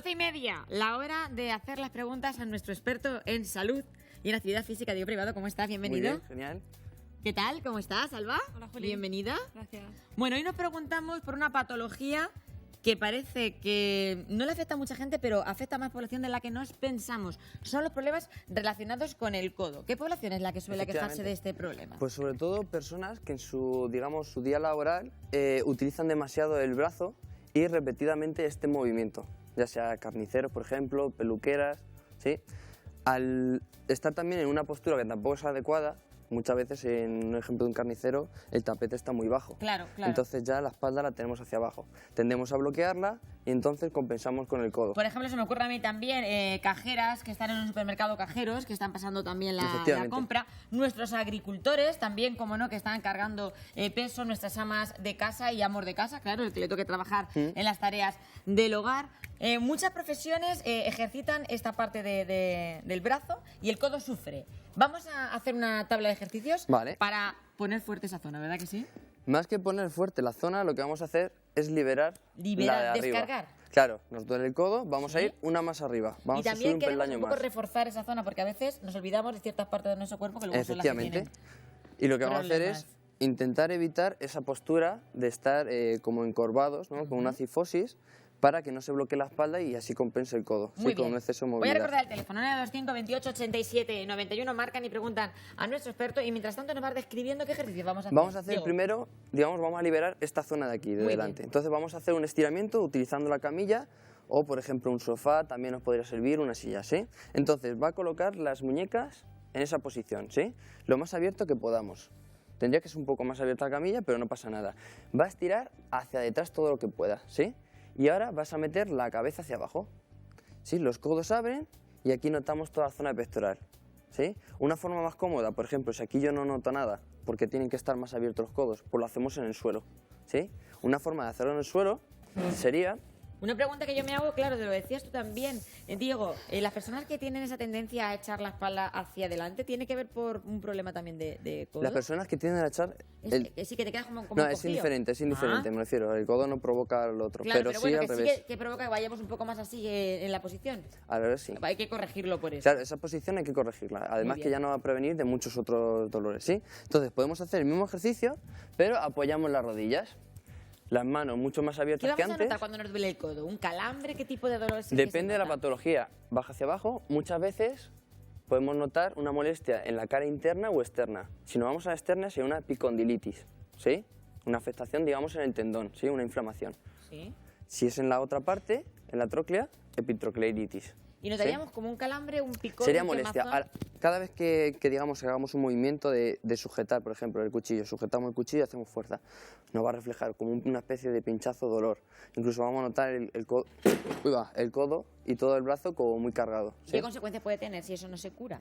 12:30, la hora de hacer las preguntas a nuestro experto en salud y en actividad física, Diego Privado. ¿Cómo estás? Bienvenido. Muy bien, genial. ¿Qué tal? ¿Cómo estás, Alba? Hola, Juli. Bienvenida. Gracias. Bueno, hoy nos preguntamos por una patología que parece que no le afecta a mucha gente, pero afecta a más población de la que nos pensamos. Son los problemas relacionados con el codo. ¿Qué población es la que suele quejarse de este problema? Pues sobre todo personas que en su día laboral utilizan demasiado el brazo y repetidamente este movimiento, ya sea carniceros, por ejemplo, peluqueras, ¿sí? Al estar también en una postura que tampoco es adecuada, muchas veces en un ejemplo de un carnicero el tapete está muy bajo. Claro. Entonces ya la espalda la tenemos hacia abajo. Tendemos a bloquearla y entonces compensamos con el codo. Por ejemplo, se me ocurre a mí también cajeras que están en un supermercado, cajeros que están pasando también la compra. Nuestros agricultores también, como no, que están cargando peso. Nuestras amas de casa y amos de casa, claro, el que le toque trabajar en las tareas del hogar. Muchas profesiones ejercitan esta parte del brazo y el codo sufre. Vamos a hacer una tabla de ejercicios para poner fuerte esa zona, ¿verdad que sí? Más que poner fuerte la zona, lo que vamos a hacer es liberar la de arriba. Descargar. Claro, nos duele el codo, vamos a ir una más arriba. Vamos y a subir también un queremos peldaño un poco más. reforzar esa zona, porque a veces nos olvidamos de ciertas partes de nuestro cuerpo que luego son las que tienen Y lo que vamos a hacer problemas. es intentar evitar esa postura de estar como encorvados, ¿no? Con una cifosis, para que no se bloquee la espalda y así compense el codo, Muy con bien. un exceso de Voy a movilidad. recordar el teléfono, 925 28 87 91, marcan y preguntan a nuestro experto y mientras tanto nos vas describiendo qué ejercicios vamos a hacer. Vamos a hacer Diego. primero, vamos a liberar esta zona de aquí, de Muy delante. bien. Entonces vamos a hacer un estiramiento utilizando la camilla o, por ejemplo, un sofá, también nos podría servir una silla, ¿sí? Entonces va a colocar las muñecas en esa posición, ¿sí? Lo más abierto que podamos. Tendría que ser un poco más abierta la camilla, pero no pasa nada. Va a estirar hacia detrás todo lo que pueda, ¿sí? Y ahora vas a meter la cabeza hacia abajo, ¿sí? Los codos abren y aquí notamos toda la zona pectoral, ¿sí? Una forma más cómoda, por ejemplo, si aquí yo no noto nada, porque tienen que estar más abiertos los codos, pues lo hacemos en el suelo, ¿sí? Una forma de hacerlo en el suelo sería... Una pregunta que yo me hago, claro, te lo decías tú también, Diego, las personas que tienen esa tendencia a echar la espalda hacia adelante, ¿tiene que ver por un problema también de codo? Las personas que tienden a echar... Sí, que te quedas como No, cogido. es indiferente, me refiero. El codo no provoca al otro, Claro, pero pero sí bueno, al que revés. sí que provoca que vayamos un poco más así en la posición. Al revés sí. Hay que corregirlo por eso. Claro, esa posición hay que corregirla. Además que ya nos va a prevenir de muchos otros dolores, ¿sí? Entonces podemos hacer el mismo ejercicio, pero apoyamos las rodillas. Las manos mucho más ¿Qué abiertas que vamos a antes. notar cuando nos duele el codo? ¿Un calambre? ¿Qué tipo de dolor es el Depende que de se la nota? patología. Baja hacia abajo, muchas veces podemos notar una molestia en la cara interna o externa. Si nos vamos a la externa, sería una epicondilitis, ¿sí? Una afectación, digamos, en el tendón, ¿sí? Una inflamación. Sí. Si es en la otra parte, en la tróclea, epitrocleiditis. Y notaríamos como un calambre, un picor, Sería un molestia. quemazón. Cada vez que digamos, hagamos un movimiento de sujetar, por ejemplo, el cuchillo, sujetamos el cuchillo y hacemos fuerza, nos va a reflejar como una especie de pinchazo dolor. Incluso vamos a notar el codo y todo el brazo como muy cargado, ¿sí? ¿Qué consecuencias puede tener si eso no se cura?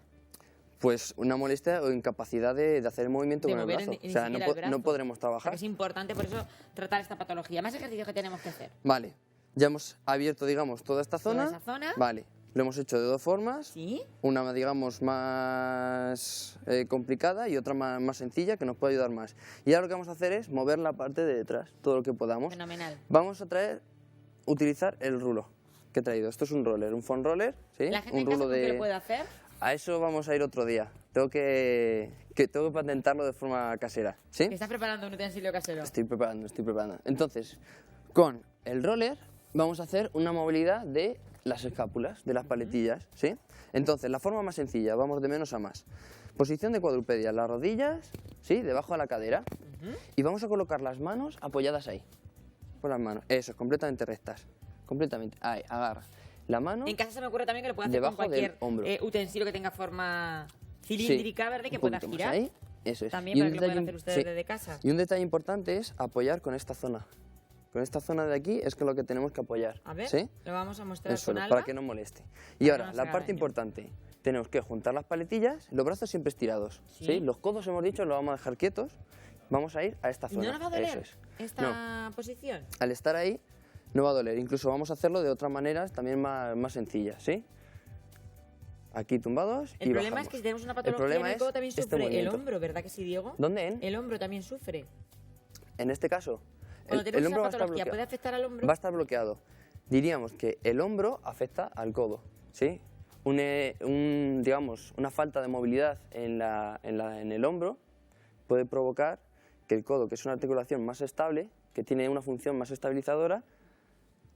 Pues una molestia o incapacidad de hacer el movimiento De con el mover brazo. ni O sea, siquiera el brazo. no podremos O sea, trabajar. que es importante por eso tratar esta patología. Más ejercicios que tenemos que hacer. Vale, ya hemos abierto, digamos, toda esta Toda zona. esa zona. Vale, lo hemos hecho de dos formas. Sí. Una, digamos, más complicada y otra más sencilla que nos puede ayudar más. Y ahora lo que vamos a hacer es mover la parte de detrás, todo lo que podamos. Fenomenal. Vamos a utilizar el rulo que he traído. Esto es un roller, un foam roller, ¿sí? ¿La gente Un en casa rulo con qué lo puede hacer? A eso vamos a ir otro día. Tengo que patentarlo de forma casera, ¿sí? Que estás preparando un utensilio casero. Estoy preparando. Entonces, con el roller vamos a hacer una movilidad de las escápulas, de las paletillas, ¿sí? Entonces, la forma más sencilla, vamos de menos a más. Posición de cuadrupedia, las rodillas, ¿sí? Debajo de la cadera. Y vamos a colocar las manos apoyadas ahí. Por las manos. Eso, completamente rectas. Completamente. Ahí, agarra. La mano... En casa se me ocurre también que lo puede hacer Debajo con del cualquier hombro. Utensilio que tenga forma cilíndrica, ¿verdad? Y que un pueda poquito más girar. ahí. Eso es. También Y para un que lo puedan detalle- hacer ustedes sí. desde casa. Y un detalle importante es apoyar con esta zona. Con esta zona de aquí es con lo que tenemos que apoyar. A ver, ¿sí? lo vamos a mostrar El con suelo, Alba. para que no moleste. Y que ahora, no nos la haga parte daño. importante. Tenemos que juntar las paletillas, los brazos siempre estirados. Sí. ¿sí? Los codos, hemos dicho, los vamos a dejar quietos. Vamos a ir a esta ¿Y zona. no nos va a doler Eso es. esta posición? Al estar ahí, no va a doler. Incluso vamos a hacerlo de otras maneras también más sencillas, ¿sí? Aquí tumbados El y problema bajamos. es que si tenemos una El patología en problema el codo es también este sufre el movimiento. hombro, ¿verdad que sí, Diego? ¿Dónde? El hombro también sufre. En este caso, Cuando el tenemos hombro esa va a estar patología, bloqueado. ¿puede afectar al hombro? Va a estar bloqueado. diríamos que el hombro afecta al codo, ¿sí? Digamos, una falta de movilidad en el hombro puede provocar que el codo, que es una articulación más estable, que tiene una función más estabilizadora,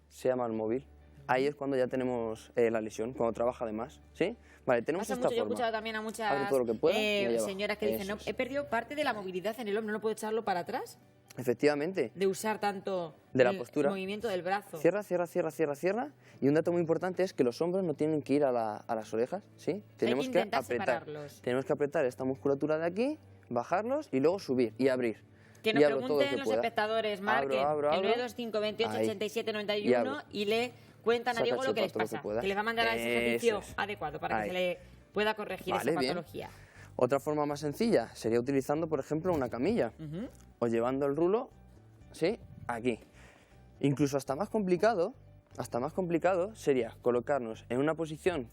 sea más móvil. Ahí es cuando ya tenemos la lesión, cuando trabaja de más, ¿sí? Vale, tenemos esta forma. Yo he escuchado también a muchas señoras que dicen, no, he perdido parte de la movilidad en el hombro, ¿no puedo echarlo para atrás? Efectivamente. De usar tanto de la postura. El movimiento del brazo. Cierra, cierra, cierra, cierra, cierra. Y un dato muy importante es que los hombros no tienen que ir a las orejas, ¿sí? Tenemos que apretar. separarlos. Tenemos que apretar esta musculatura de aquí, bajarlos y luego subir y abrir. Que nos pregunten los espectadores, marquen el 925 28 Ahí. 87 91 y le cuentan a Diego lo que les pasa. Que les va a mandar a ese ejercicio adecuado para que se le pueda corregir esa patología. Bien. Otra forma más sencilla sería utilizando, por ejemplo, una camilla o llevando el rulo, ¿sí? Aquí. Incluso hasta más complicado sería colocarnos en una posición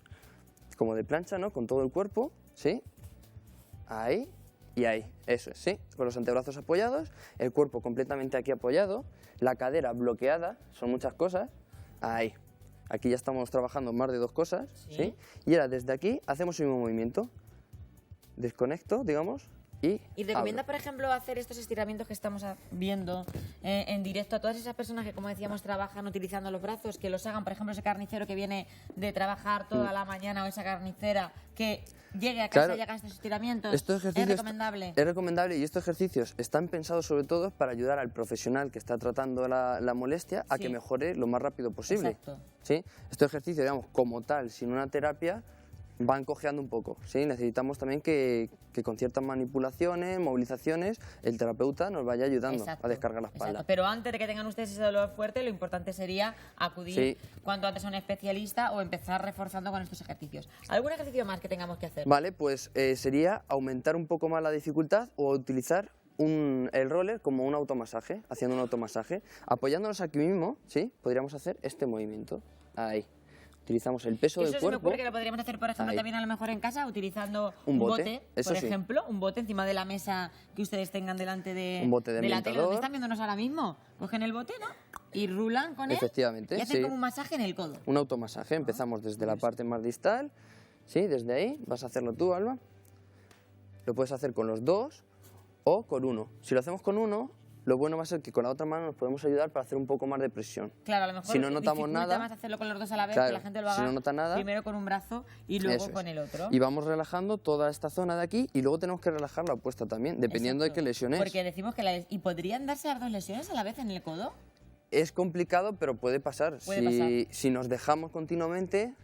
como de plancha, ¿no? Con todo el cuerpo, ¿sí? Ahí y ahí, eso es, ¿sí? Con los antebrazos apoyados, el cuerpo completamente aquí apoyado, la cadera bloqueada, son muchas cosas, ahí. Aquí ya estamos trabajando más de 2 cosas, ¿sí? Y ahora desde aquí hacemos el mismo movimiento. Desconecto, digamos, ¿Y recomienda, por ejemplo, hacer estos estiramientos que estamos viendo en directo a todas esas personas que, como decíamos, trabajan utilizando los brazos, que los hagan, por ejemplo, ese carnicero que viene de trabajar toda la mañana o esa carnicera que llegue a casa y haga estos estiramientos? ¿Es recomendable? Es recomendable, y estos ejercicios están pensados sobre todo para ayudar al profesional que está tratando la molestia a que mejore lo más rápido posible. Exacto. ¿Sí? Estos ejercicios, digamos, como tal, sin una terapia, van cojeando un poco, ¿sí? Necesitamos también que con ciertas manipulaciones, movilizaciones, el terapeuta nos vaya ayudando a descargar la espalda. Pero antes de que tengan ustedes ese dolor fuerte, lo importante sería acudir cuanto antes a un especialista o empezar reforzando con estos ejercicios. ¿Algún ejercicio más que tengamos que hacer? Vale, pues sería aumentar un poco más la dificultad o utilizar el roller como un automasaje, haciendo un automasaje. Apoyándonos aquí mismo, ¿sí? Podríamos hacer este movimiento, ahí. Utilizamos el peso del cuerpo. Eso se me ocurre que lo podríamos hacer, por ejemplo, también a lo mejor en casa, utilizando un bote por ejemplo, un bote encima de la mesa que ustedes tengan delante de la tele donde están viéndonos ahora mismo. Cogen el bote, ¿no? Y rulan con él. Efectivamente, y hacen como un masaje en el codo. Un automasaje. Empezamos desde la parte más distal, ¿sí? Desde ahí. Vas a hacerlo tú, Alba. Lo puedes hacer con los 2 o con uno. Si lo hacemos con uno, lo bueno va a ser que con la otra mano nos podemos ayudar para hacer un poco más de presión. Claro, a lo mejor si no notamos nada, más hacerlo con los dos a la vez, que la gente lo haga si no nota nada, primero con un brazo y luego con el otro. Y vamos relajando toda esta zona de aquí y luego tenemos que relajar la opuesta también, dependiendo de qué lesiones. Porque decimos que ¿y podrían darse las 2 lesiones a la vez en el codo? Es complicado, pero puede pasar. Si nos dejamos continuamente,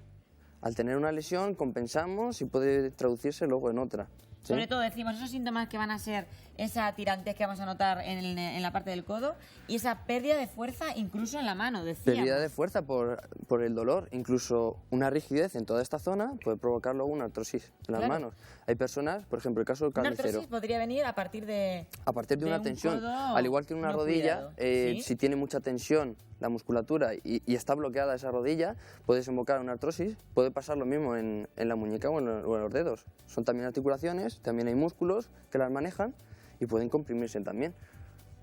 al tener una lesión, compensamos y puede traducirse luego en otra. ¿Sí? Sobre todo decimos esos síntomas que van a ser esa tirantez que vamos a notar en la parte del codo y esa pérdida de fuerza incluso en la mano, decíamos. Pérdida de fuerza por el dolor, incluso una rigidez en toda esta zona puede provocar luego una artrosis en las manos. Hay personas, por ejemplo, el caso del carnicero. Una artrosis podría venir a partir de una tensión, al igual que en una rodilla, si tiene mucha tensión la musculatura y está bloqueada esa rodilla, puede desembocar una artrosis. Puede pasar lo mismo en la muñeca o en los dedos. Son también articulaciones, también hay músculos que las manejan y pueden comprimirse también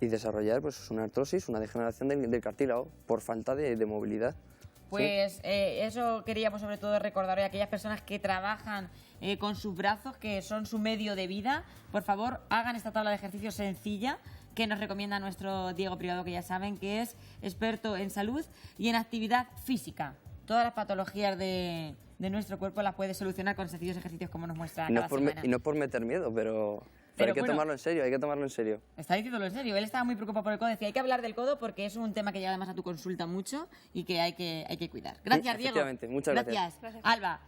y desarrollar pues una artrosis, una degeneración del cartílago por falta de movilidad. Pues eso queríamos sobre todo recordar a aquellas personas que trabajan con sus brazos, que son su medio de vida. Por favor, hagan esta tabla de ejercicios sencilla que nos recomienda nuestro Diego Privado, que ya saben que es experto en salud y en actividad física. Todas las patologías de nuestro cuerpo las puede solucionar con sencillos ejercicios como nos muestra cada semana. Y no por meter miedo, pero hay que tomarlo en serio, hay que tomarlo en serio. Está diciéndolo en serio. Él estaba muy preocupado por el codo. Decía, hay que hablar del codo porque es un tema que llega además a tu consulta mucho y que hay que cuidar. Gracias, Diego. Efectivamente, muchas gracias. Alba.